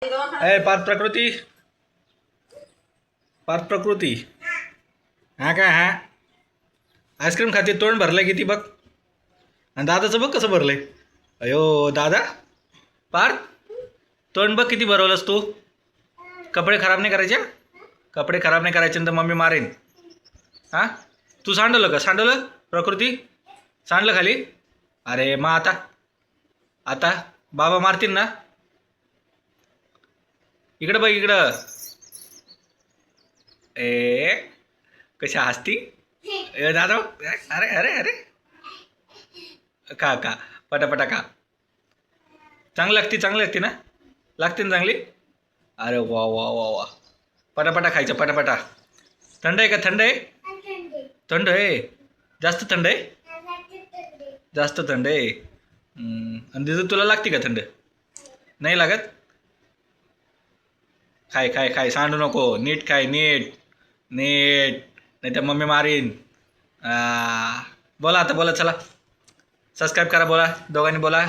पार्थ प्रकृती, पार्थ प्रकृती, हा काय हा आईस्क्रीम खाते, तोंड भरलंय किती बघ. आणि दादाचं बघ कसं भरलंय. अयो दादा, पार्थ तोंड बघ किती भरवलंस तू. कपडे खराब नाही करायचे, कपडे खराब नाही करायचे तर मम्मी मारेन. हा तू सांडवलं का, सांडवलं प्रकृती, सांडलं खाली. अरे मग आता, आता बाबा मारतील ना. इकडं बघ इकडं. ए कशा हसती. ए दादा, अरे अरे अरे, का पटापटा का. चांगली लागते, चांगली लागते ना, लागते ना चांगली. अरे वा वा वा वा, पटापटा खायचं पटापटा. थंड आहे का, थंड आहे, थंड आहे, जास्त थंड आहे, जास्त थंड आहे. आणि तिथं तुला लागते का थंड, नाही लागत. खाय खाय खाय, सांडू नको, नीट खाय, नीट नीट, नाही तर मम्मी मारीन. बोला आता, बोला चला, सबस्क्राईब करा, बोला दोघांनी बोला.